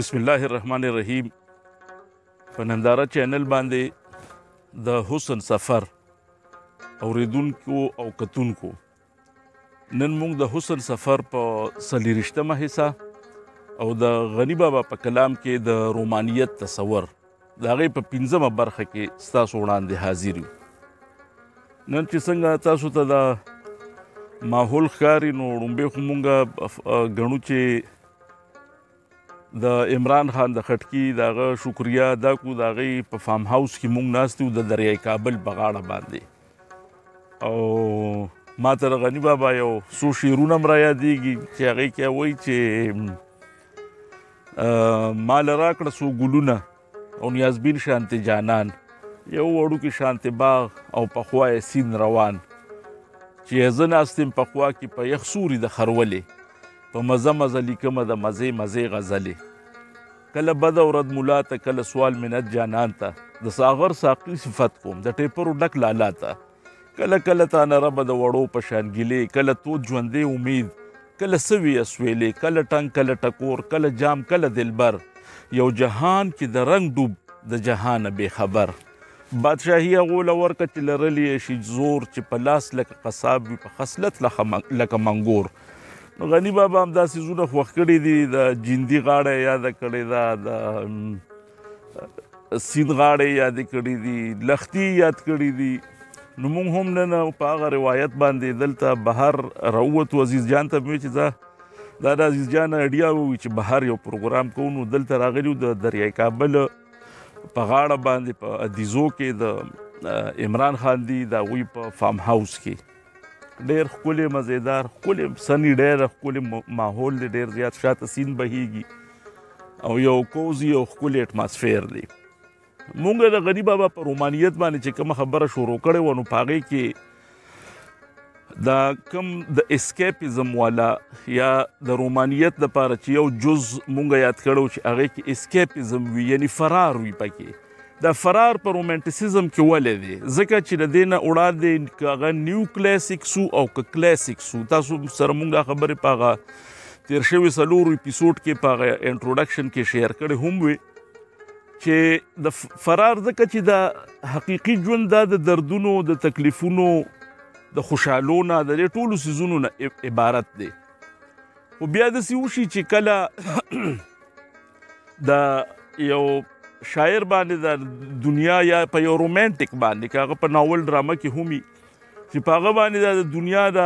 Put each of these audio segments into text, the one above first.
بسم الله الرحمن الرحیم. په ننداره چینل باندې د حسن سفر اوریدونکو او کتونکو نن موږ د حسن سفر په 40مه حصہ او د غنی بابا په کلام کې د رومانیت تصور د هغې په 15مه برخه کې ستاسو وړاندې حاضر یو. نن چې څنګه تاسو ته د ماحول ښکاري نو لومبې خو موږ ګڼو چې د عمران خان د خټکي د هغه شکریه ادا کړو. د هغې په فارم هاوس کې موږ ناست یو د دریای کابل په غاړه باندې، او ما ته د غني بابا یو څو شعرونه هم رایادېږي چې هغې کې وایي چې ما له راکړه څو ګلونه او نیازبین شانتې جانان، یو وړوکي شانتې باغ او پخوا یې سیند روان، چې زه ناست یم په خوا کې په یخ سوري د خرولې، په مزه مزه لیکمه د مزې مزې غزلې، کله بده ورځ ملا ته کله سوال منت جانان ته، د ساغر ساقي صفت کوم د ټیپرو ډک لالا ته، کله کله تانه ربه د وړو په شان ګیلې، کله تود ژوندې امید، کله سوي اسویلې، کله ټنګ کله ټکور، کله جام کله دلبر، یو جهان کې د رنګ ډوب د جهانه بې خبر، بادشاهي هغو له ورکه چې لرلی یې شي زور، چې په لاس لکه قصاب وي په خصلت لکه منګور. نو غني بابا همدا څیزونه خوښ کړي دي، د جندي غاړه یې یاده کړې ده، د سیند غاړه یې یادې کړي دي، لښتي یاد کړي دي. نو موږ هم نن په هغه روایت باندې دلته بهر راووتو. عزیز جان ته مې چې دا د عزیز جان اډیا ووي چې بهر یو پروګرام کوو، نو دلته راغلي د دریای کابل په غاړه باندې په ادیزو کې د عمران خان دي د هغوی په فارم هاوس کې. ډېر ښکلی مزیدار ښکلی سني ډېره ښکلی ماحول دی، ډېر زیات شاته سیند بهیږي او یو کوزي او ښکلی اټماسفیر دی. مونږ د غني بابا په رومانیت باندې چې کومه خبره شروع کړې وه نو په هغې کې دا کوم د اسکیپیزم والا یا د رومانیت دپاره چې یو جز مونږ یاد کړو چې هغې کې اسکیپیزم وي، یعنی فرار وي پکې. دا فرار په رومانټیسیزم کې ولې دی؟ ځکه چې د دې نه وړاندې که هغه نیو کلاسیک سو او که کلاسیک سو، تاسو سره مونږ دا خبرې په هغه تیر شوي 4 اپیسوډ کې په هغه انټروډکشن کې شیر کړې هم وي چې د فرار ځکه چې د حقیقي ژوند دا د دردونو د تکلیفونو د خوشحالو نه د دې ټولو څیزونو نه عبارت دی. خو بیا داسې وشي چې کله د یو شاعر باندې د دنیا یا په یو رومانټیک باندې که هغه په ناول ډرامه کې هم وي چې په هغه باندې د دنیا د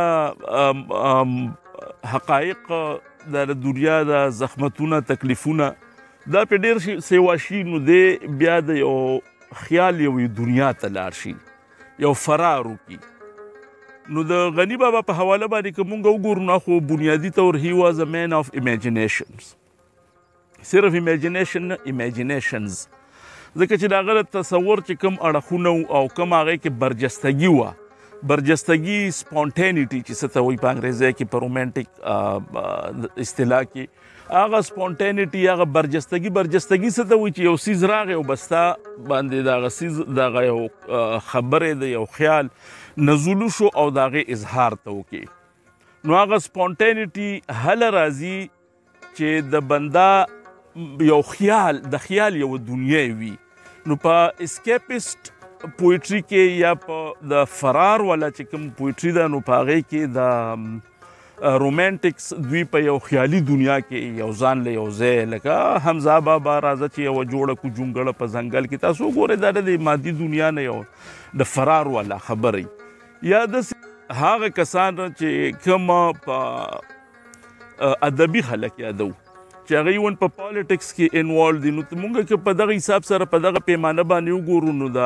حقایق د دنیا د زحمتونه تکلیفونه دا په ډېر سیوا شي، نو دی بیا د یو خیال یوې دنیا ته لاړ شي، یو فرار وکړي. نو د غني بابا په حواله باندې که مونږ وګورو نو خو بنیادي طور هی واز ا مین آف ایمیجینیشنز، صرف ایمیجینیشنز، ځکه چې د هغه د تصور چې کوم اړخونه او کوم هغې کې برجستګي وه، برجستګي سپونټینیټي چې څه ته وایي په انګریزۍ کې په رومانټیک اصطلاح کې، هغه سپونټینیټي هغه برجستګي څه ته وایي چې یو څیز راغی او بس تا باندې د هغه څیز د هغه یو خبرې د یو خیال نزولو شو او د هغې اظهار ته وکړي. نو هغه سپونټینیټي هله راځي چې د بنده یو خیال د خیال یو دنیا وي. نو په اسکیپسټ پویټري کې یا په د فرار والا چې کوم پویټري ده نو په هغې کې د رومانټکس دوی په یو خیالي دنیا کې یو ځان له یو ځای لکه حمزه بابا راځه چې یوه جوړه کو جونګړه په ځنګل کې، تاسو وګورئ دا د مادي دنیا نه یو د فرار والا خبرې. یا داسې هغه کسان چې کوم په ادبي خلک یادو چې هغه ایون په پالیټکس کې انوالو دي، نو موږ که په دغه حساب سره په دغه پیمانه باندې وګورو نو د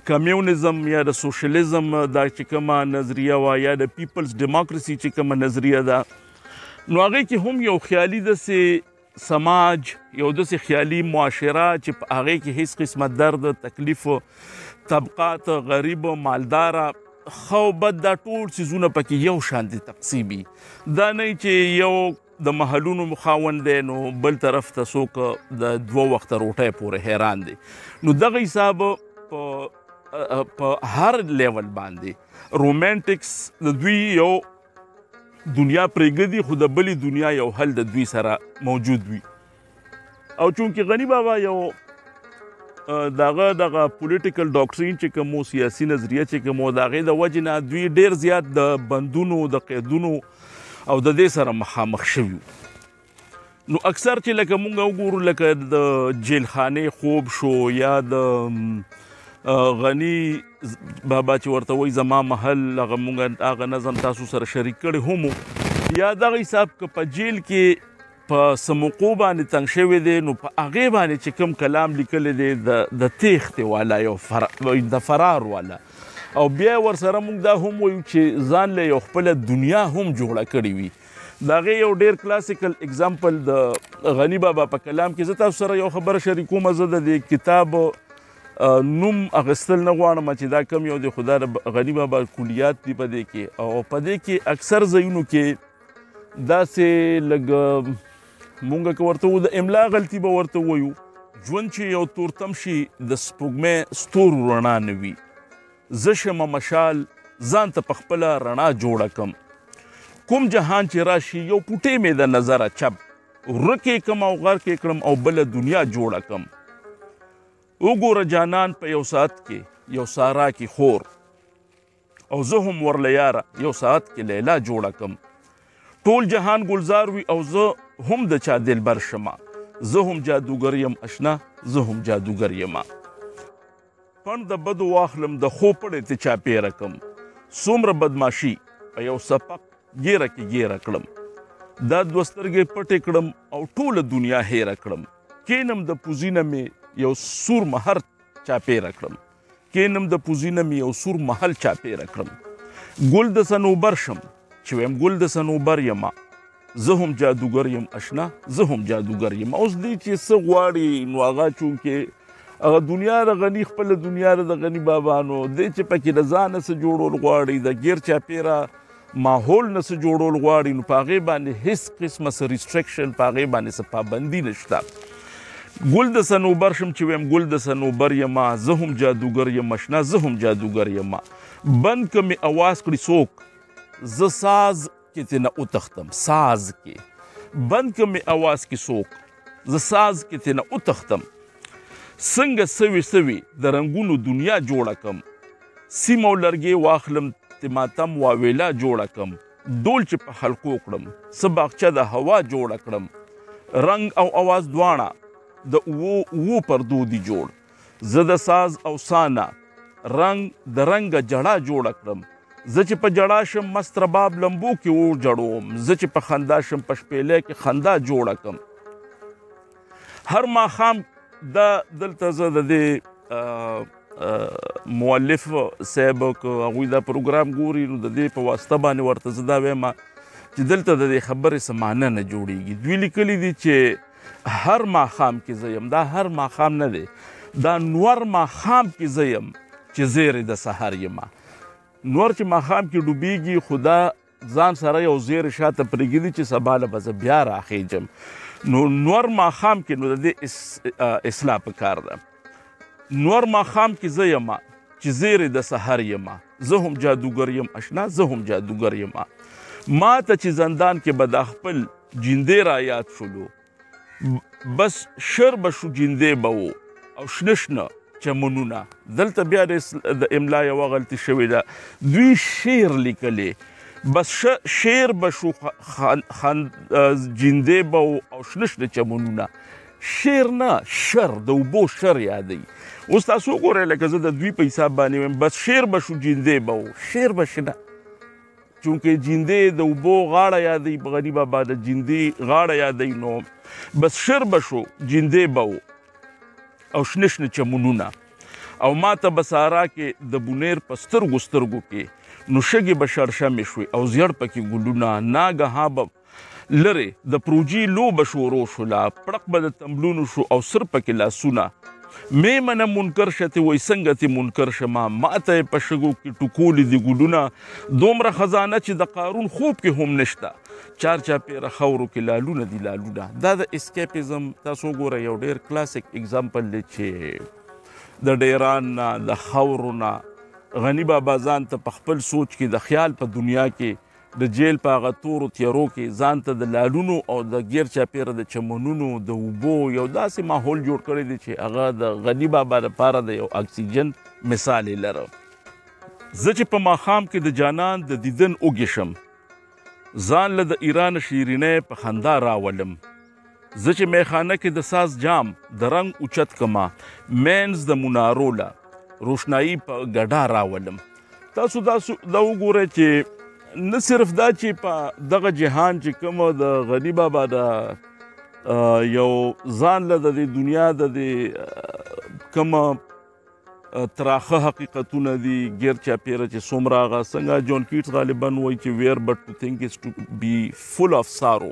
کمیونزم یا د سوشلیزم دا چې کومه نظریه وه یا د پیپلز ډیموکراسي چې کومه نظریه ده نو هغې کې هم یو خیالي داسې سماج، یو داسې خیالي معاشره چې په هغې کې هیڅ قسمه درد، تکلیف، طبقات، غریب، مالداره، ښه او بد دا ټول څیزونه پکې یو شانتې تقسیمي. دا نه چې یو د محلونو خاوند دی نو بل طرف ته څوک د 2 وخته روټۍ پورې حیران دی. نو دغه حساب په هر لیول باندې رومانټکس د دوی یو دنیا پرېږدي خو د بلې دنیا یو حل د دوی سره موجود وي. او چونکې غني بابا یو دغه پولیټیکل ډاکټرین چې کوم سیاسي نظریه چې کوم د هغې د وجې نه دوی ډېر زیات د بندونو د قیدونو او د دې سره مخامخ شوي نو اکثر چې لکه مونږ وګورو لکه د جیلخانې خوب شو یا د غني بابا چې ورته وایي زما محل هغه مونږ هغه نظم تاسو سره شریک کړی هم یا دغه حساب که په جیل کې په سموقو باندې تنګ شوی دی نو په هغې باندې چې کوم کلام لیکلی دی د تیښتې والا یو د فرار والا او بیا ورسره موږ دا هم وایو چې ځان له یو خپله دنیا هم جوړه کړې وي د هغې یو ډېر کلاسیکل اګزامپل د غني بابا په کلام کې زه تاسو سره یو خبره شریکوم زه د دې کتاب نوم اخیستل نه غواړم چې دا کم یو دی خو دا د غني بابا کلیات دي په دې کې او په دې کې اکثر ځایونو کې داسې لږ مونږ که ورته د املا غلطي به ورته وایو ژوند چې یو تورتم شي د سپوږمۍ ستورو رڼا نه وي زه شمه مشال ځان ته پخپله رڼا جوړه کم کوم جهان چې راشي یو پوټې مې د نظره چپ ورکې کم او غرقې کړم او بله دنیا جوړه کم وګوره جانان په یو ساعت کې یو سارا کې خور او زه هم ورله یاره یو ساعت کې لیلا جوړه کم ټول جهان گلزار وي او زه هم د چا دلبر شمه زه هم جادوګر یم اشنا زه هم جادوګر یمه پڼ د بدو واخلم د خو پړې ته چاپېره کم څومره بدماشي په یو سپق ګیره کې ګیره کړم دا دوه سترګې پټې کړم او ټوله دنیا هیره کړم کینم د پوزینه مې یو سور مهر چاپېره کړم کینم د پوزینه مې یو سور محل چاپېره کړم ګل د صنوبر شم چې ویم ګل د صنوبر یمه زه هم جادوګر یم اشنا زه هم جادوګر یم اوس دی چې څه غواړي نو هغه چونکې هغه دنیا د غني خپله دنیا د غني بابا نو دی چې پکې د ځانه څه جوړول غواړي د ګیر چاپېره ماحول نه څه جوړول غواړي نو په هغې باندې هېڅ قسمه څه ریسټرکشن په هغې باندې څه پابندي نشته ګل د صنوبر شم چې ویم ګل د صنوبر یمه زه هم جادوګر یم اشنا زه هم جادوګر یمه بند که مې اواز کړي څوک زه ساز کې ترېنه وتښتم ساز کې بند که مې اواز کې څوک زه ساز کې ترېنه وتښتم څنګه سوي سوي د رنګونو دنیا جوړه کم سیم او لرګې واخلم د ماتم واویلا جوړه کم ډول چې په حلقو کړم څه باغچه د هوا جوړه کړم رنګ او اواز دواړه د اوو پردو دي جوړ زه د ساز او سانا رنګ د رنګه جړه جوړه کړم زه چې په جړا شم مست رباب لمبو کې اور جړوم زه چې په خندا شم په شپېلی کې خندا جوړه کم هر ماښام دا دلته زه د دې مؤلف صاحب که هغوی دا پروګرام ګوري نو د دې په واسطه باندې ورته زه دا وایم چې دلته د دې خبرې څه معنی نه جوړیږي دوی لیکلي دي چې هر ماښام کې زه یم دا هر ماښام نه دی دا نور ماښام کې زه یم چې زیرې د سهار یمه نور چې ماښام کې ډوبېږي خو دا ځان سره یو زیرې شاته پرېږدي چې سبا له به زه بیا راخېجم نو نور ماښام کې نو د دې اصلاح پکار ده نور ماښام کې زه یمه چې زیرې د سحر یمه زه هم جادوګر یم اشنا زه هم جادوګر یمه ما ته چې زندان کې به دا خپل جیندې را یاد شولو بس شر به شو جیندې به و او شنه شنه چمنونه دلته بیا د املا یوه غلطي شوې ده دوی شعر لیکلی بس شعر به شو جیندې به او شنه شنه چمنونه شعر نه شر د اوبو شر یادوي اوس تاسو وګورئ لکه زه د دوی په حساب باندې وایم بس شعر به شو جیندې به و شعر به شنه چونکې جیندې د اوبو غاړه یادوي غني بابا د جیندې غاړه یادوي نو بس شعر به شو جیندې به و او شنه شنه چمنونه او ما ته به سارا کې د بونیر په سترګو سترګو کې نو شګې به شړشمې شوې او زیړ پکې ګلونه ناګهان به لرې د پروجي لوبه شروع شوله پړق به د تمبلونو شو او سر پکې لاسونه مې منه منکر شته وای څنګه تی منکر شمه ما ته یې په شګو کې ټکولې دي ګلونه دومره خزانه چې د قارون خوب کې هم نشته چار چاپېره خاورو کې لالونه دي لالونه دا د اسکیپیزم تاسو وګورئ یو ډېر کلاسیک اګزامپل دی چې د ډیران نه د خاورو نه غني بابا ځان ته په خپل سوچ کې د خیال په دنیا کې د جیل په هغه تورو تیارو کې ځان ته د لالونو او د غیر چاپیره د چمنونو د اوبو یو داسې ماحول جوړ کړی دی چې هغه د غني بابا لپاره د یو اکسیجن مثال یې لره. زه چې په ماښام کې د جانان د دیدن اوږې شم، ځان له د ایران شیرینۍ په خندا راولم. زه چې میخانه کې د ساز جام د رنګ اوچت کما، مینز د منارو له روشنایي په ګډا راولم. تاسو دا وګورئ چې نه صرف دا چې په دغه جهان چې کومه د غني بابا د یو ځان له د دنیا د کومه تراخه حقیقتونه دي غیر چاپیره چې څومره هغه څنګه جون کیټس غالبا وایي چې ویر بټ ټو تھنک از ټو بی فل اف سارو،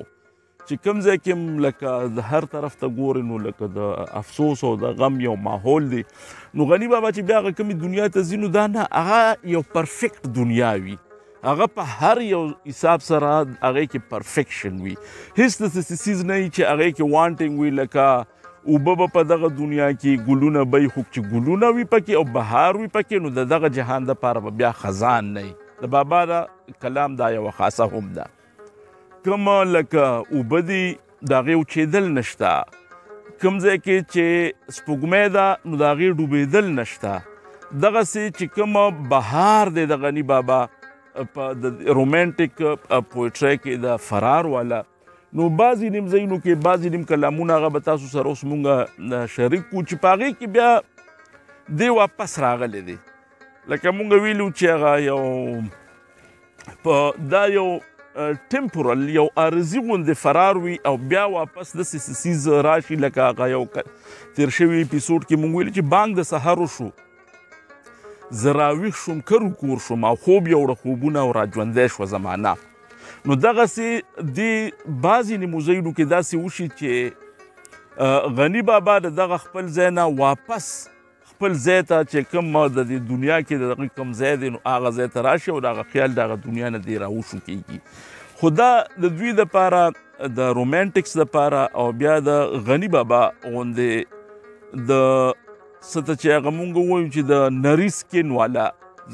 چې کوم ځای کې لکه د هر طرف ته ګورې نو لکه د افسوس او د غم یو ماحول دی. نو غني بابا چې بیا هغه کومې دنیا ته ځي نو دا نه، هغه یو پرفیکټ دنیا وي، هغه په هر یو حساب سره هغه کې پرفیکشن وي، هیڅ داسې څیز نه وي چې هغه کې وانټینګ وي، لکه اوبه به په دغه دنیا کې ګلونه به وي، خو چې ګلونه وي پکې او بهار وي پکې نو د دغه جهان دپاره به بیا خزان نه وي. د بابا دا کلام دا یوه خاصه هم ده. کومه لکه اوبه دي د هغې وچېدل نشته، کوم ځای کې چې سپوږمۍ ده نو د هغې ډوبېدل نشته. دغسې چې کومه بهار دی د غني بابا په د رومانټیک پویټرۍ کې د فرار والا، نو بعضې نیم ځایونو کې بعضې نیم کلامونه هغه به تاسو سره اوس مونږ شریک کړو چې په هغې کې بیا دی واپس راغلی دی. لکه مونږ ویلو چې هغه یو په دا یو ټمپورل یو عارضي غوندې فرار وي او بیا واپس داسې څیز راشي لکه هغه یو تیر شوي اپیسوډ کې مونږ ویلي چې بانک د سهارو شو، زه راویښ شوم کرو کور شوم او خوب یوړه خوبونه او راژوندی شوه زمانه. نو دغسې دې بعضې نیموځایونو کې داسې وشي چې غني بابا د دغه خپل ځای نه واپس خپل ځای ته چې کوم د دې دنیا کې د دغه کوم ځای دی نو هغه ځای ته راشي او د هغه خیال د هغه دنیا نه دی راوشو کېږي. خو دا د دوی دپاره د رومانټکس دپاره او بیا د غني بابا غوندې د څه ته چې هغه مونږ ووایو چې د نري سکین والا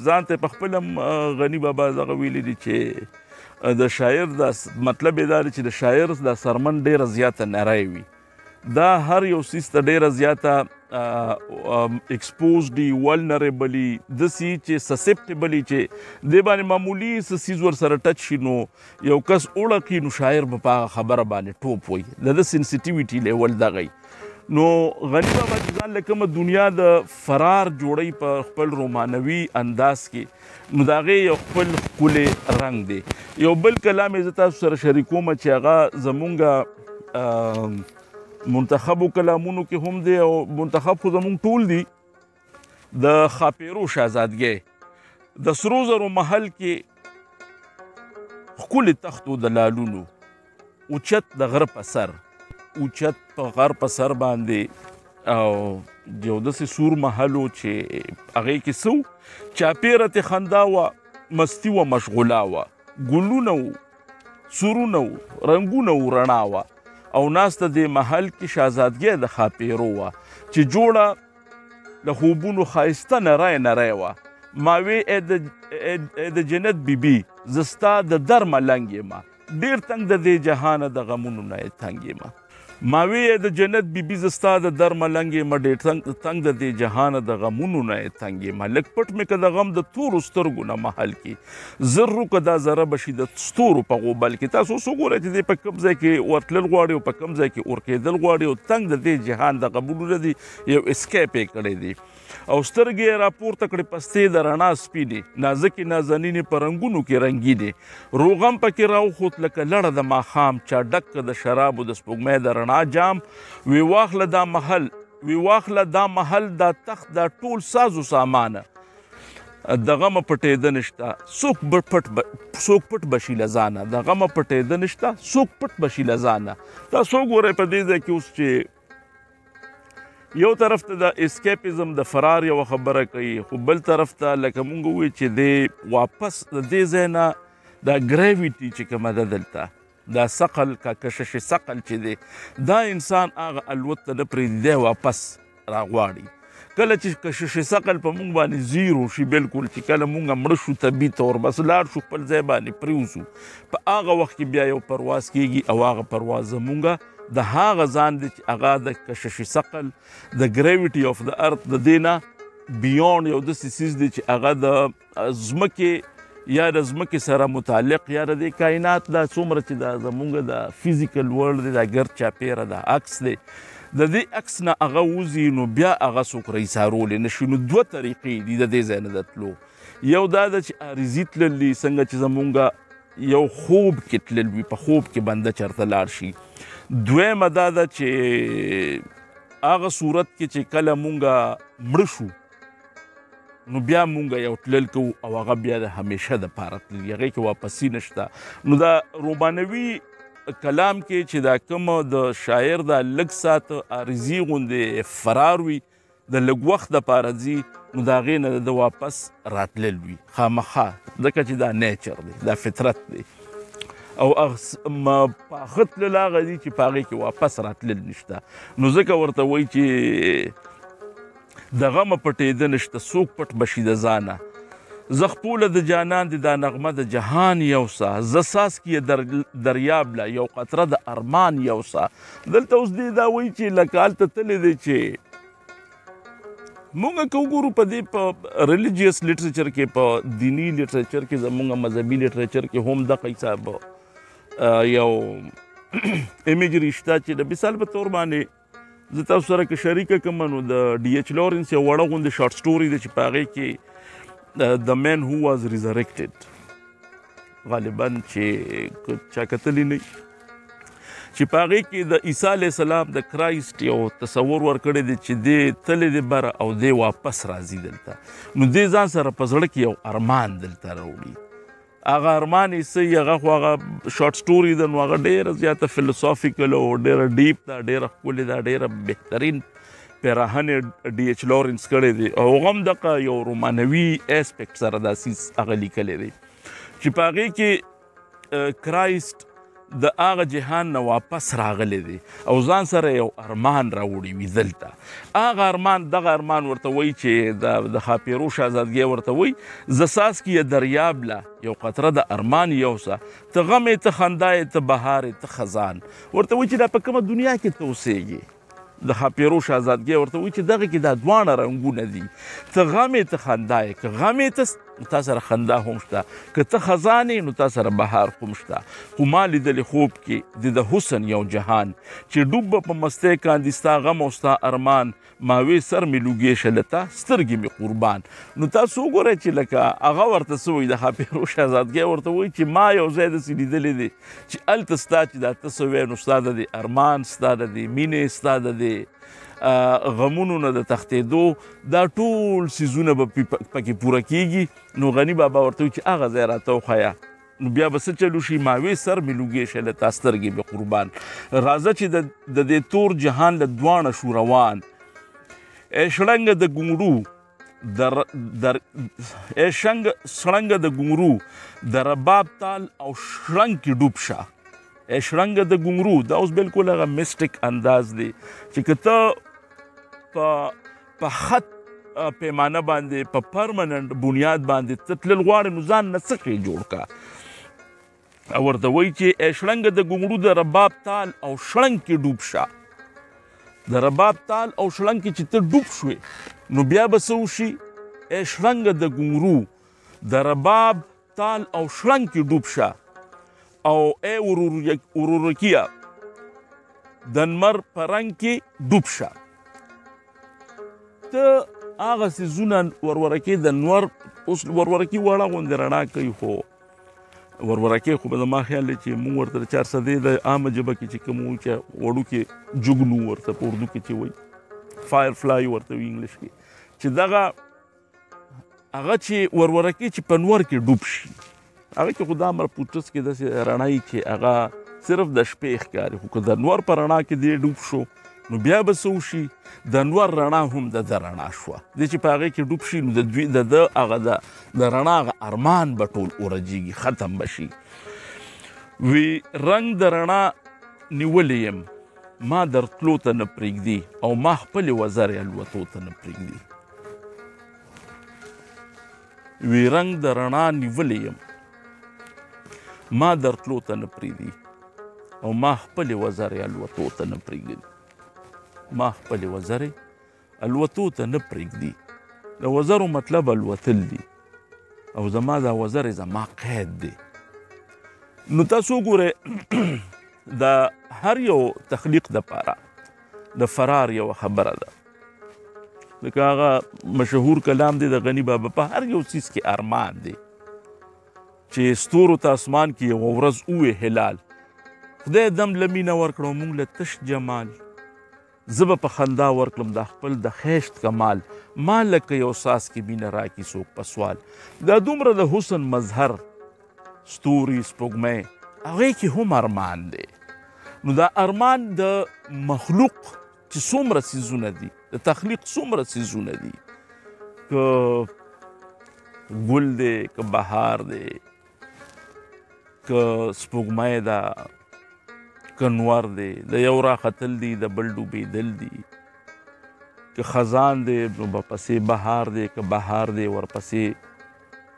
ځان ته په خپل هم غني بابا دغه ویلي دي چې د شاعر دا مطلب یې دا دی چې د شاعر دا سرمن ډېره زیاته نری وي، دا هر یو څیز ته ډېره زیاته ایکسپوزډي ولنریبلي داسې چې سسپټیبلي چې دې باندې معمولي څه څیز ورسره ټچ شي نو یو کس اوړه کړي نو شاعر به په هغه خبره باندې ټوپ وایي، د ده سینسیټیویټي لیول دغه. نو غني بابا چې ځان له کومه دنیا د فرار جوړوي په خپل رومانوي انداز کې نو د هغې یو خپل ښکلی رنګ دی. یو بل کلام یې زه تاسو سره شریکوم چې هغه زمونږ منتخبو کلامونو کې هم دی او منتخب خو زمونږ ټول دي. د خاپیرو شهزادګۍ د سرو زرو محل کې ښکلې تختو د لالونو، اوچت د غره په سر، اوچت په غر په سر باندې او یو داسې سور محل و چې هغې کې څه و چاپېره ترې خندا وه، مستي وه، مشغولا وه، ګلونه وو، سورونه وو، رنګونه وو، رڼا وه او ناسته دې محل کې شهزادګۍ د ښاپېرو وه چې جوړه له خوبونو ښایسته نری نری وه. ما وې د جنت بیبي زه ستا د در ملنګ یم، ډېر تنګ د دې جهانه د غمونو نه یې تنګ یم. ما وې د جنت بیبي زه ستا د در ملنګ یم، ډېر تنګ د دې جهانه د غمونو نه یې تنګ یم. لږ پټ مې که د غم د تورو سترګو نه محل کې، زر روکه دا ذره به شي د ستورو په غوبل کې. تاسو اوس وګورئ چې دی په کوم ځای کې ورتلل غواړي او په کوم ځای کې ورکېدل غواړي او تنګ د دې جهان د غمونو نه دی، یو اسکیپ یې کړی دی او سترګې یې راپورته کړې پستې د رڼا سپینې، نازکې نازنینې په رنګونو کې رنګینې، روغم پکې راوخوت لکه لړه د ماښام، چا ډک د شرابو د سپوږمۍ د رڼا جام. وی واخله دا محل، وی واخله دا محل، دا تخت، دا ټول ساز و سامانه، د غمه پټېده نشته، څوک پټ بشي له ځانه، د غمه پټېده نشته، څوک پټ بشي له ځانه. تاسو وګورئ په دې ځای کې اوس چې یو طرف ته د اسکیپیزم د فرار یوه خبره کوي، خو بل طرف ته لکه مونږ ووایو چې دی واپس د دې ځای نه دا ګریویټي چې کومه ده دلته دا ثقل کا کشش ثقل چې دی دا انسان هغه الوت ته نه پرېږدي، دی واپس راغواړي. کله چې کشش ثقل په مونږ باندې زیرو شي بالکل چې کله مونږ مړه شو طبي طور بس لاړ شو خپل ځای باندې پریوزو په هغه وخت کې بیا یو پرواز کیږي او هغه پرواز زمونږ د هغه ځان دی چې هغه د کشش ثقل د ګریویټي اف د ارث د دینه بیونډ یو داسې څیز دی چې هغه د ځمکې یا د ځمکې سره متعلق یا د دې کائنات دا څومره چې دا زمونږ د فزیکل ورلډ دی دا ګرد چاپیره دا عکس دی د دې عکس نه هغه وځي نو بیا هغه څوک رایسارولی نه شي نو دوه طریقې دي د دې ځای نه د تلو یو دا ده چې عارضي تلل دي څنګه چې زمونږ یو خوب کې تلل وي په خوب کې بنده چېرته لاړ شي دویمه دا ده چې هغه صورت کې چې کله مونږ مړه شو نو بیا مونږ یو تلل کوو او هغه بیا د همیشه دپاره تلل هغې کې واپسي نشته نو دا رومانوي کلام کې چې دا کوم د شاعر دا لږ ساعت عارضي غوندې فرار وي د لږ وخت دپاره ځي نو د هغې نه د واپس راتلل وي خامخا ځکه چې دا نیچر دی دا فطرت دی او پاخه تلل هغه دي چې په هغې کې واپس راتلل نشته نو ځکه ورته وایي چې د غمه پټېده نشته څوک پټ بشي د ځانه زه خپوله د جانان دي دا نغمه د جهان یوسه زه ساس کې دریاب له یو قطره د ارمان یوسه دلته اوس دی دا وایي چې لکه هلته تللی دی چې مونږ که وګورو په دې په ریلیجیس لټریچر کې په دیني لټریچر کې زمونږ مذهبي لټریچر کې هم دغه حساب یو امیجري شته چې د مثال په طور باندې زه تاسو سره که شریکه کوم نو د ډي ایچ لورنس یو وړه غوندې شارټ سټوري دی چې په هغې کې The man who was resurrected غالبا چې چا کتلی نه چې په هغې کې د عیسی علیه السلام د کرایسټ یو تصور ورکړی دی چې دی تللی دی بره او دی واپس راځي دلته نو دی ځان سره په زړه کې یو ارمان دلته راوړي هغه ارمان یې څه هغه خو هغه شارټ سټوري ده نو هغه ډېره زیاته فلسافیکل او ډېره ډیپ ده ډېره ښکلې ده ډېره بهترین پیراهن ډي ایچ لورنس کړی دی او هغه هم دغه یو رومانوي اسپیکټ سره دا څیز هغه لیکلی دی چې په هغې کې کرایسټ د هغه جهان نه واپس راغلی دی او ځان سره یو ارمان راوړی وي دلته هغه ارمان دغه ارمان ورته وایي چې د خاپیرو شهزادګۍ ورته وایي زه ساس کې دریاب له یو قطره د ارمان یوسه ته غم یې ته خندا یې ته بهار یې ته خزان ورته وایي چې دا په کومه دنیا کې ته اوسېږي د خاپیرو شهزادګۍ ورته وایي چې دغه کې دا دواړه رنګونه دي ته غم یې ته خندا یې که غم یې ته تا سره خندا هم شته که ته خزان یې نو تا سره بهار هم شته خو ما لیدلې خوب کې د حسن یو جهان چې ډوب به په مستۍ کاندي ستا غم او ستا ارمان ماوې سر مې لوګې شه له تا سترګې مې قربان نو تاسو وګورئ چې لکه هغه ورته څه وایي د خاپیرو شهزادګۍ ورته وایي چې ما یو ځای داسې لیدلی دی چې هلته ستا چې دا ته څه وایې نو ستا د دې ارمان ستا د دې مینې ستا د دې غمونو نه د تښتېدو دا ټول څیزونه به پکې پوره کیږي نو غني بابا ورته وایي چې هغه ځای راته وښیه نو بیا به څه چلو شي ماوې سر مې لوګې شه له تا سترګې مې قربان راځه چې د دې تور جهان له دواړه شو روان ای شړنګه د ګونګړو ای شړنګه د ګونګړو د رباب تال او شړنګ کې ډوب شه ای شړنګه د ګونګړو دا اوس بالکل هغه میسټک انداز دی چې که ته په خط پیمانه باندې په پرمننټ بنیاد باندې ته تلل غواړې نو ځان نه څه شی جوړ کړه او ورته وایي چې ای شړنګه د ګونګړو د رباب تال او شړنګ کې ډوب شه د رباب تال او شړنګ کې چې ته ډوب شوې نو بیا به څه وشي ای شړنګه د ګونګړو د رباب تال او شړنګ کې ډوب شه او ای ورورکیه د نمر په رنګ کې ډوب شه ته هغه څیزونه ورورکې د نور اوس ورورکي واړه غوندې رڼا کوي خو ورورکې خو به زما خیال دی چې مونږ ورته د 400 د عامه ژبه کې چې کوم وایي چې وړوکې جګنو ورته په اردو کې چې وایي فایر فلای ورته وي انګلیش کې چې دغه هغه چې ورورکې چې په نور کې ډوب شي هغه کې خو دا مرپوټس کې داسې رڼایي چې هغه صرف د شپې ښکاري خو که د نور په رڼا کې دی ډوب شو نو بیا به څه وشي د انور رڼا هم د ده رڼا شوه دی چې په هغې کې ډوب شي نو د ده هغه د رڼا هغه ارمان به ټول ورجېږي ختم به شي وی رنګ د رڼا نیولی یم ما درتلو ته نه پرېږدي او ما خپلې وزرې الوتو ته نه پرېږدي. وی رنګ د رڼا نیولی یم ما درتلو ته نه پرېږدي او ما خپلې وزرې الوتو ته نه پرېږدي. ما خپلې وزرې الوتو ته نه پرېږدي. د وزرو مطلب الوتل دي او زما دا وزرې زما قید دی. نو تاسو وګورئ د هر یو تخلیق دپاره د فرار یوه خبره ده. لکه هغه مشهور کلام دی د غني بابا په هر یو څیز کې ارمان دی چې ستورو ته اسمان کې یوه ورځ ووې هلال خدای دم له مینه ورکړو موږ له تش جمال زه به په خندا ورکړم دا خپل د خیشت کمال ما لکه یو ساس کې مینه راکړي څوک په سوال. دا دومره د حسن مظهر ستوري سپوږمۍ هغې کې هم ارمان دی. نو دا ارمان د مخلوق چې څومره څیزونه دي د تخلیق څومره څیزونه دي که ګل دی که بهار دی که سپوږمۍ ده که نور دی د یو راختل دي د بل ډوبېدل دي که خزان دی نو ورپسې بهار دی که بهار دی ورپسې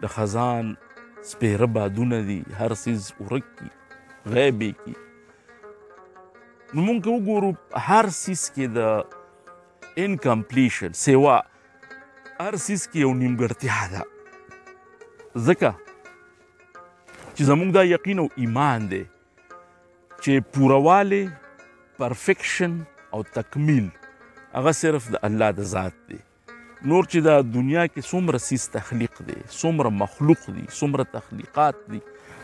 د خزان سپیره بادونه دي هر څیز ورک کي غیبې کي. نو مونږ که وګورو هر څیز کې د انکمپلیشن سیوا هر څیز کې یو نیمګړتیا ده ځکه چې زموږ دا یقین او ایمان دی چې پوروالی پرفیکشن او تکمیل هغه صرف د الله د ذات دی. نور چې دا دنیا کې څومره څیز تخلیق دی څومره مخلوق دي څومره تخلیقات دي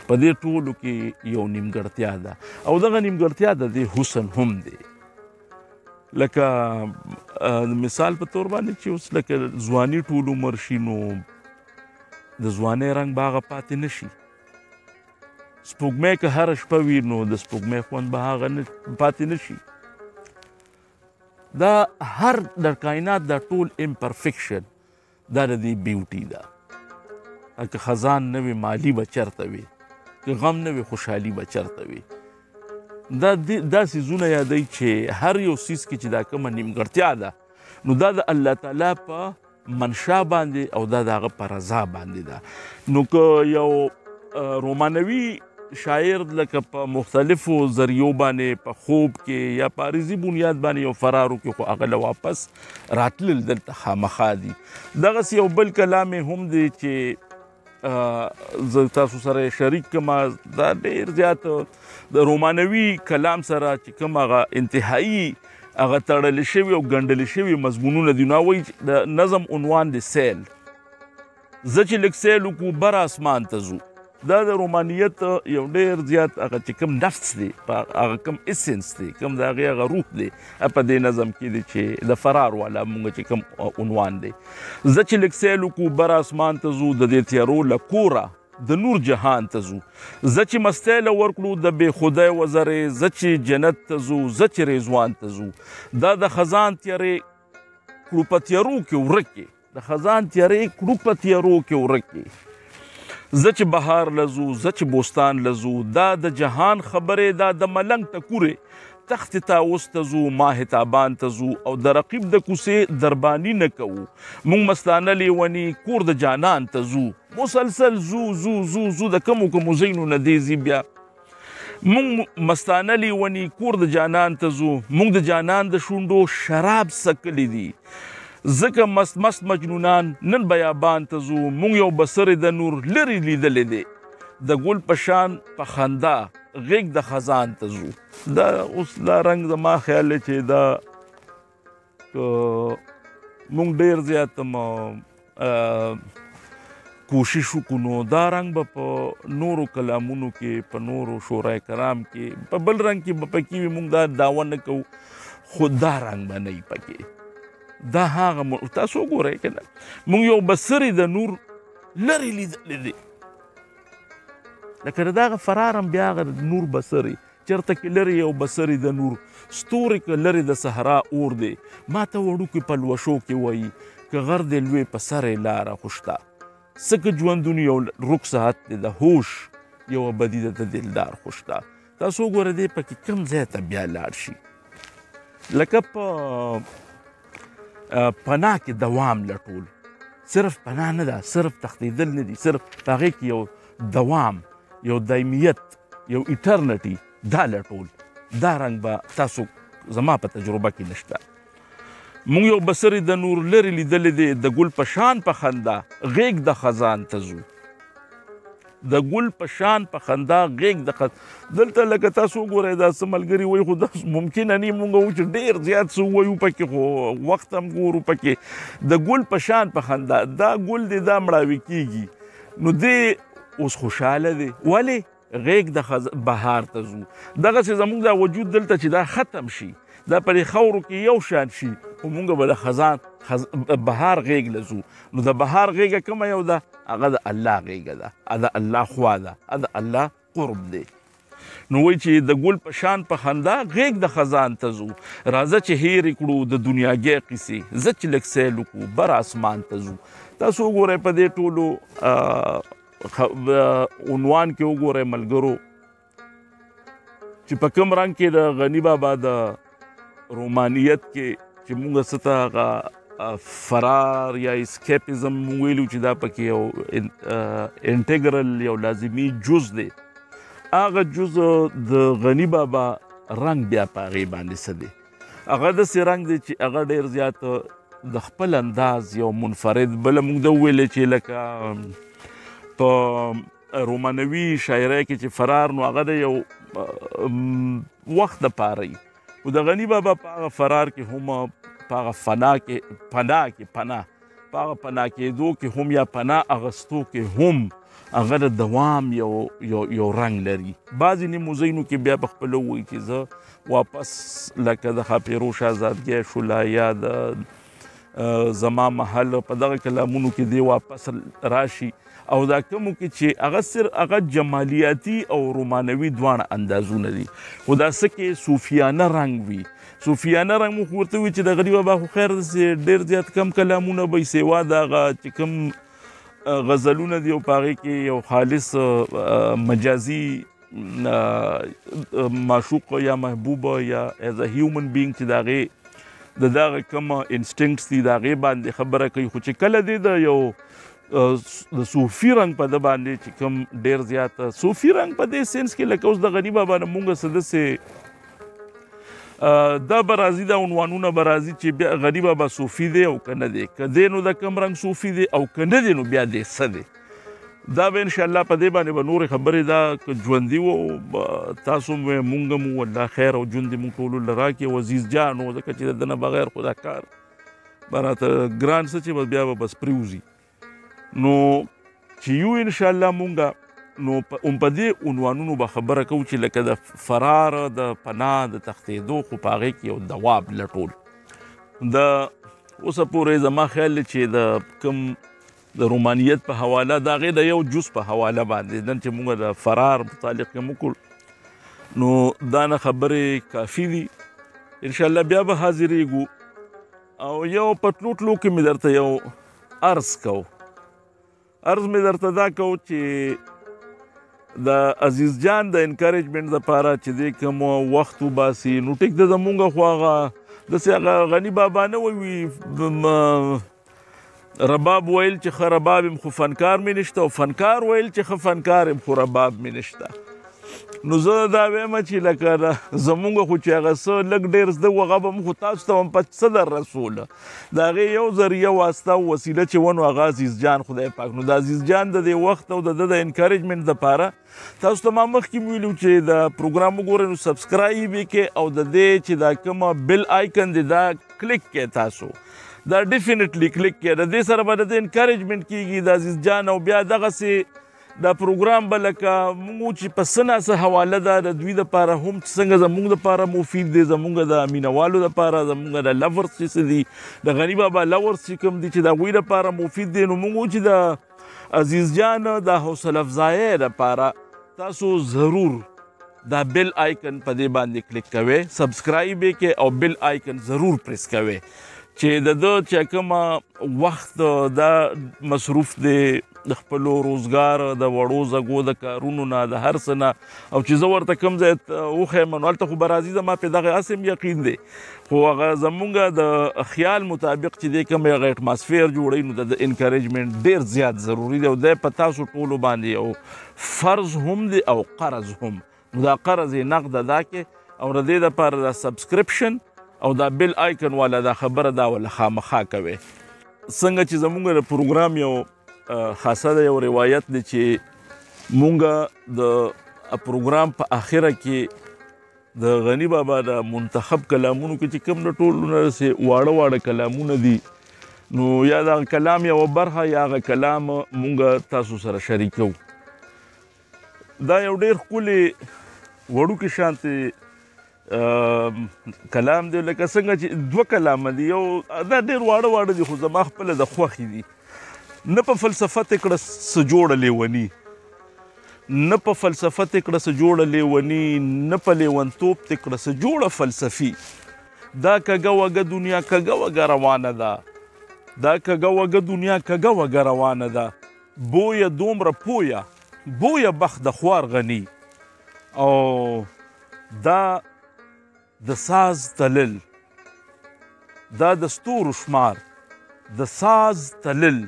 په دې ټولو کې یو نیمګړتیا ده او دغه نیمګړتیا د دې حسن هم دی. لکه مثال په طور باندې چې اوس لکه ځواني ټول عمر شي نو د ځوانۍ رنګ به هغه پاتې نه شي. سپوږمۍ که هره شپه وي نو د سپوږمۍ خوند به هغه پاتې نه شي. دا هر د کائنات دا ټول امپرفیکشن دا د دې بیوټي ده. که خزان نه وي مالی به چرته وي که غم نه وي خوشحالي به چرته وي. دا څیزونه یادوي چې هر یو څیز کې چې دا کومه نیمګړتیا ده نو دا د الله تعالی په منشا باندې او دا د هغه په رضا باندې ده. نو که یو رومانوي شاعر لکه په مختلفو ذریعو باندې په خوب کې یا په عارضي بنیاد باندې یو فرارو کې خو هغه له واپس راتلل دلته خامخا دي. دغسې یو بل کلام هم دی چې زه تاسو سره شریک کما دا ډېر زیات د رومانوي کلام سره چې کوم هغه انتهایی هغه تړلی شوي او ګنډلی شوي مضمونونه دي. نو وایي د نظم عنوان دی سیل. زه چې لږ سیل وکړو بر اسمان ته ځو. دا د رومانیت یو ډېر زیات هغه چې کوم نفس دی هغه کوم اسنس دی کوم د هغې هغه روح دی په دې نظم کې دی چې د فرار والا مونږ چې کوم عنوان دی. زه چې لږ سیل وکړو بر اسمان ته ځو د دې تیارو له کوره د نور جهان ته ځو. زه چې مستی له ورکړو د بې خدای وزرې زه چې جنت ته ځو زه چې رضوان ته ځو. دا د خزان تیارې کړو په تیارو کې ورکې د خزان تیارې کړو په تیارو کې ورکې. زه چې بهار لزو زه چې بوستان لزو دا د جهان خبرې دا د ملنګ ټکورې تخت طاووس ته ځو ماه تابان ته ځو او د رقیب د کوڅې درباني نه کوو. موږ مستانه لیوني کور د جانان ته ځو مسلسل ځو ځو ځو ځو د کومو کومو ځایونو نه دی ځي بیا. موږ مستانه لیوني کور د جانان ته ځو موږ د جانان د شونډو شراب څکلی دي. ځکه مست مست مجنونان نن بیابان ته ځو موږ یو بسرې د نور لرې لیدلی دی د ګل په شان په خندا غیږ د خزان ته ځو. دا اوس دا رنګ زما خیال دی چې دا موږ ډېر زیات کوشش وکړو نو دا رنګ به په نورو کلامونو کې په نورو شورای کرام کې په بل رنګ کې به پکې وي موږ دا دعوه نه کوو خو دا رنګ به نه وي پکې. دا هغه تاسو وګورئ که نه موږ یو بسرې د نور لرې لیدلی دی لکه د دغه فرار هم بیا هغه نور بسرې چېرته کې لرې یو بسرې د نور ستوري که لرې د صحرا اور دی ما ته وړوکې پلوشو کې وایي که غر دی لوی په سر یې لاره خو شته څه که ژوندون یو رک ساعت دی د هوش یوه بدي ده د دلدار خو شته. تاسو وګوره دی پکې کوم ځای ته بیا لاړ شي لکه په پناه کې دوام لټول. صرف پناه نه ده، صرف تښتېدل نه دي، صرف په هغې کې یو دوام، یو دایمیت، یو ایټرنټي، دا لټول. دا رنګ به تاسو زما په تجربه کې نشته. موږ یو بصرې د نور لرې لیدلی دی، د ګل په شان په خندا غیږ د خزان ته ځو. د ګل په شان په خندا غیږ د دلته لکه تاسو وګورئ دا څه ملګري وایي، خو دا ممکنه نه موږ وایو چې ډېر زیات څه ووایو پکې، خو وخت هم ګورو پکې. د ګل په شان په خندا، دا ګل دی دا مړاوي کېږي، نو دی اوس خوشحاله دی. ولې؟ غیږ د بهار ته ځو. دغسې زموږ دا وجود دلته چې دا ختم شي، دا په دې خاورو کې یو شان شي، خو موږ به د بهار غیږ له ځو. نو د بهار غیږه کومه یو ده؟ هغه د الله غیږه ده، هغه د الله خوا ده، هغه د الله قرب دی. نو وایي چې د ګل په شان په خندا غیږ د خزان ته ځو. راځه چې هېرې کړو د دنیاګۍ قیسې، زه چې لږ سیل وکړو بر اسمان ته ځو. تاسو وګورئ په دې ټولو عنوان کې وګورئ ملګرو چې په کوم رنګ کې د غني بابا د رومانیت کې چې موږ څه ته هغه فرار یا اسکیپیزم ویلو چې دا پکې یو انټیګرل یو لازمي جز دی. هغه جز د غني بابا رنګ بیا په هغې باندې څه دی؟ هغه داسې رنګ دی چې هغه ډېر زیات د خپل انداز یو منفرد. بله موږ ده وویلې چې لکه په رومانوي شاعرۍ کې چې فرار نو هغه د یو وخت دپاره وي، خو د غني بابا په هغه فرار کې هم، په هغه پناه کېدو کې هم یا پناه اغستو کې هم هغه د دوام یو رنګ لري. بعضې نیموزینو کې بیا په خپله ووایي چې زه واپس لکه د خاپیرو شهزادګۍ شوله یا د زما محل په دغه کلامونو کې دی واپس راشي، او دا کومو کې چې هغه جمالیاتي او رومانوي دواړه اندازونه دي، خو دا څه کې صوفیانه رنګ وي. صوفیانه رنګ مو خو ورته وي چې د غني بابا خو خیر ډېر زیات کم کلامونه به یې سوا د هغه چې کوم غزلونه دي او په هغې کې یو خالص مجازي معشوق یا محبوبه یا ایز ا هیومن بینګ چې د هغې د دغه کوم انسټینکټس دي د هغې باندې خبره کوي. خو چې کله دی د یو د صوفي رنګ په ده باندې چې کوم ډېر زیات صوفي رنګ په دې سینس کې لکه اوس د غني بابا نه مونږ څه داسې دا به راځي، دا عنوانونه به راځي چې بیا غني بابا صوفي دی او که نه دی، که دی نو د کوم رنګ صوفي دی او که نه دی نو بیا دی څه دی. دا به انشاءالله په دې باندې به نورې خبرې دا که ژوندي وو تاسو مونږ هم والله خیر او ژوند دې مونږ ټولو له راکړي. او عزیز جان و ځکه چې د ده نه بغیر خو دا کار به راته ګران څه چې بیا به بس پرېوځي. نو چې یو انشاءالله مونږه نو په دې عنوانونو به خبره کوو چې لکه د فرار، د پناه، د تښتېدو، خو په هغې کې یو دواب لټول. د اوسه پورې زما خیال دی چې د کوم د رومانیت په حواله د هغې د یو جز په حواله باندې نن چې مونږ د فرار متعلق کې وکړو نو دا نه خبرې کافي دي. انشاءالله بیا به حاضرېږو او یو په تلو تلو کې مې درته یو عرض مې درته دا کوو چې د عزیز جان د انکریجمنټ دپاره چې دی کوم وخت وباسي نو ټیک ده زمونږ خو هغه داسې هغه غني بابا نه وایي رباب ویل چې ښه رباب یم خو فنکار مې نشته، او فنکار ویل چې ښه فنکار یم خو رباب مې نشته. نو زه دا وایم چې لکه زمونږ خو چې هغه څه لږ ډېر زده و هغه به م خو تاسو ته هم په څه در رسوله. د هغې یو ذریعه واسطه او وسیله چې ونو هغه عزیز جان خدای پاک. نو د عزیز جان د دې وخت او د ده د انکریجمنټ دپاره تاسو ته ما مخکې م ویلو چې د پروګرام وګورئ نو سبسکرایب یې کړئ او د دې چې دا کومه بل آیکن دی دا کلیک کړئ، تاسو دا ډیفینټلی کلیک کړئ. د دې سره به د انکریجمنټ کېږي د عزیز جان او بیا دغسې دا پروګرام به لکه موږ چې په څه ناڅه حواله ده د دوی دپاره هم چې څنګه زموږ دپاره مفید دی، زموږ د مینهوالو دپاره، زموږ د لورس چې څه دي، د غني بابا لورس چې کوم دي چې د هغوی دپاره مفید دی. نو موږ چې د عزیز جان د حوصله افزایۍ دپاره تاسو ضرور دا بل آیکن په دې باندې کلیک کوئ، سبسکرایب یې کړئ او بل آیکن ضرور پریس کوئ چې د ده چې کومه وخت دا مصروف دی د خپلو روزګار د وړو زګو د کارونو نه د هر څه نه او چې زه ورته کوم ځای وښیم نو هلته خو به راځي زما پې دغه هسې یقین دی خو هغه زمونږ د خیال مطابق چې دی کوم هغه اټماسفیر جوړوي نو د انکریجمنټ ډېر زیات ضروري دی او دی په تاسو ټولو باندې یو فرض هم دی او قرض هم نو دا قرض یې نقده دا کې او د دې دپاره دا سبسکرپشن او دا بیل آیکن والا دا خبره دا ولا خامخا کوي څنګه چې زمونږ د پروګرام یو خاصه د یو روایت دی چې مونږ د پروګرام په آخره کې د غنی بابا د منتخب کلامونو کې چې کوم د ټولو نه واړه واړه کلامونه دي نو یا دغه کلام یوه برخه یا هغه کلام مونږ تاسو سره شریکو دا یو ډېر ښکلې وړوکې شانتې کلام دی لکه څنګه چې دوه کلامه دي یو دا ډېر واړه واړه دي خو زما خپله د خوښې دي نه په فلسفه ته کړه څه جوړه لیوني نه په فلسفه ته کړه څه جوړه لیوني نه په لیونتوب ته کړه څه جوړه فلسفي دا کږه وږه دنیا کږه وږه روانه ده دا کږه وږه دنیا کږه وږه روانه ده بویه دومره پویه بویه بخت د خوار غني او دا د ساز تلل دا د ستورو شمار د ساز تلل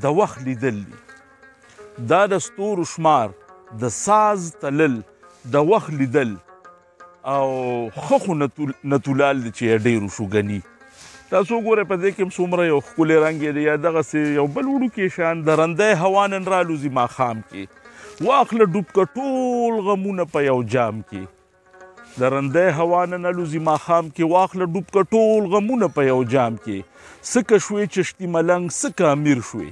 د وخت لیدل دي دا د ستورو شمار د ساز تلل د وخت لیدل او خخو نتولال دي چې ډېرو شو ګني تاسو وګورئ په دې کې هم څومره یو ښکلی رنګ دی یا دغسې یو بل وړوکی شان د رندی هوا نن رالوځي ماښام کې واخله ډوب که ټول غمونه په یو جام کې د رندی هوا نن الوځي ماښام کې واخله ډوب که ټول غمونه په یو جام کې څه که شوې چشتي ملنګ څه که امیر شوې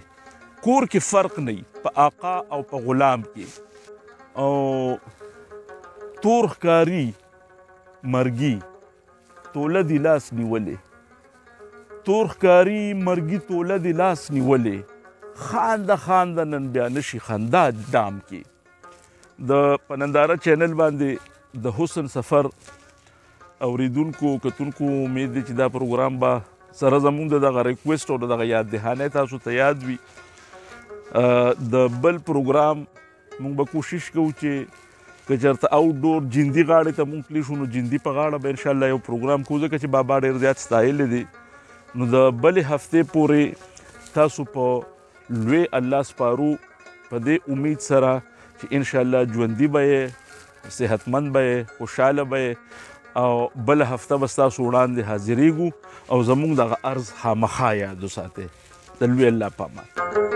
کور کې فرق نه په آقا او په غلام کې او تور ښکاري مرګي توله دي لاس نیولې تور ښکاري مرګي توله دي لاس نیولې خانده خانده نن بیا نشي خندا دام کې د په ننداره چینل باندې د حسن سفر اوریدونکو کتونکو امید دی چې دا پروګرام به سره زمونږ د دغه ریکویسټ او د دغه یاد دهانۍ تاسو ته یاد وي د بل پروګرام مونږ به کوشش کوو چې که چېرته آوټ ډور جندي غاړې ته مونږ تللی شو نو جندي په غاړه به انشاءالله یو پروګرام کوو ځکه چې بابا ډېر زیات ستایلی دی نو د بلې هفتې پورې تاسو په لوی الله سپارو په دې امید سره چې انشاءالله ژوندي به یې صحتمند به یې خوشحاله به یې او بله هفته به ستاسو وړاندې حاضرېږو او زموږ دغه عرض خامخا یاد وساتئ د لوی الله په امان